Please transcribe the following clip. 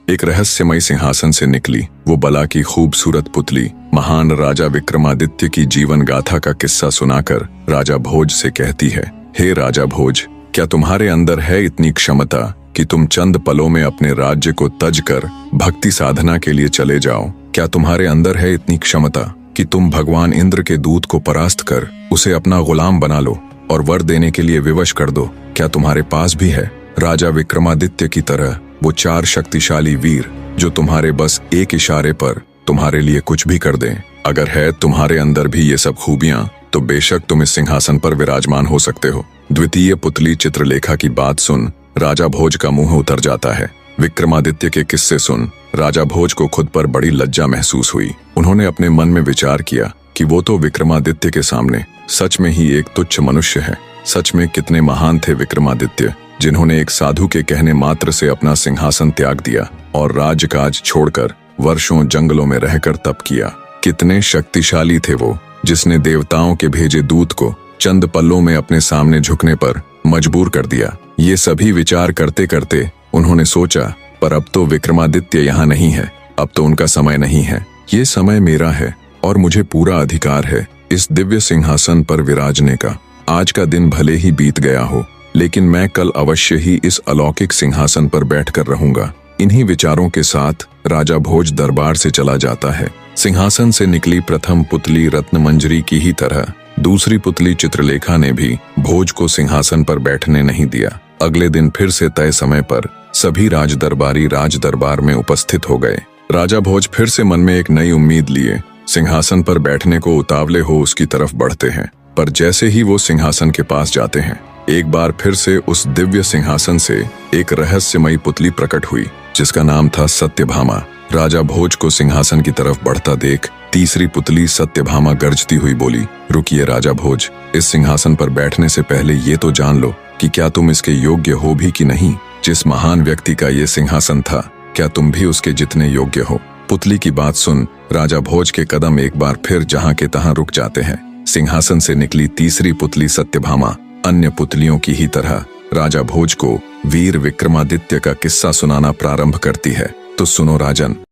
एक रहस्यमय सिंहासन से निकली वो बला की खूबसूरत पुतली महान राजा विक्रमादित्य की जीवन गाथा का किस्सा सुनाकर राजा भोज से कहती है, हे राजा भोज, क्या तुम्हारे अंदर है इतनी क्षमता कि तुम चंद पलों में अपने राज्य को तज कर भक्ति साधना के लिए चले जाओ? क्या तुम्हारे अंदर है इतनी क्षमता कि तुम भगवान इंद्र के दूत को परास्त कर उसे अपना गुलाम बना लो और वर देने के लिए विवश कर दो? क्या तुम्हारे पास भी है राजा विक्रमादित्य की तरह वो 4 शक्तिशाली वीर जो तुम्हारे बस एक इशारे पर तुम्हारे लिए कुछ भी कर दें? अगर है तुम्हारे अंदर भी ये सब खूबियां तो बेशक तुम इस सिंहासन पर विराजमान हो सकते हो। द्वितीय पुतली चित्रलेखा की बात सुन राजा भोज का मुंह उतर जाता है। विक्रमादित्य के किस्से सुन राजा भोज को खुद पर बड़ी लज्जा महसूस हुई। उन्होंने अपने मन में विचार किया कि वो तो विक्रमादित्य के सामने सच में ही एक तुच्छ मनुष्य है। सच में कितने महान थे विक्रमादित्य, जिन्होंने एक साधु के कहने मात्र से अपना सिंहासन त्याग दिया और राजकाज छोड़कर वर्षों जंगलों में रहकर तप किया। कितने शक्तिशाली थे वो, जिसने देवताओं के भेजे दूत को चंद पल्लों में अपने सामने झुकने पर मजबूर कर दिया। ये सभी विचार करते करते उन्होंने सोचा, पर अब तो विक्रमादित्य यहाँ नहीं है, अब तो उनका समय नहीं है। ये समय मेरा है और मुझे पूरा अधिकार है इस दिव्य सिंहासन पर विराजने का। आज का दिन भले ही बीत गया हो, लेकिन मैं कल अवश्य ही इस अलौकिक सिंहासन पर बैठकर रहूंगा। इन्हीं विचारों के साथ राजा भोज दरबार से चला जाता है। सिंहासन से निकली प्रथम पुतली रत्नमंजरी की ही तरह दूसरी पुतली चित्रलेखा ने भी भोज को सिंहासन पर बैठने नहीं दिया। अगले दिन फिर से तय समय पर सभी राजदरबारी राज दरबार में उपस्थित हो गए। राजा भोज फिर से मन में एक नई उम्मीद लिए सिंहासन पर बैठने को उतावले हो उसकी तरफ बढ़ते हैं। पर जैसे ही वो सिंहासन के पास जाते हैं, एक बार फिर से उस दिव्य सिंहासन से एक रहस्यमयी पुतली प्रकट हुई जिसका नाम था सत्यभामा। राजा भोज को सिंहासन की तरफ बढ़ता देख तीसरी पुतली सत्यभामा गरजती हुई बोली, रुकिए राजा भोज, इस सिंहासन पर बैठने से पहले ये तो जान लो कि क्या तुम इसके योग्य हो भी कि नहीं। जिस महान व्यक्ति का ये सिंहासन था, क्या तुम भी उसके जितने योग्य हो? पुतली की बात सुन राजा भोज के कदम एक बार फिर जहां के तहां रुक जाते हैं। सिंहासन से निकली तीसरी पुतली सत्यभामा अन्य पुतलियों की ही तरह राजा भोज को वीर विक्रमादित्य का किस्सा सुनाना प्रारंभ करती है। तो सुनो राजन।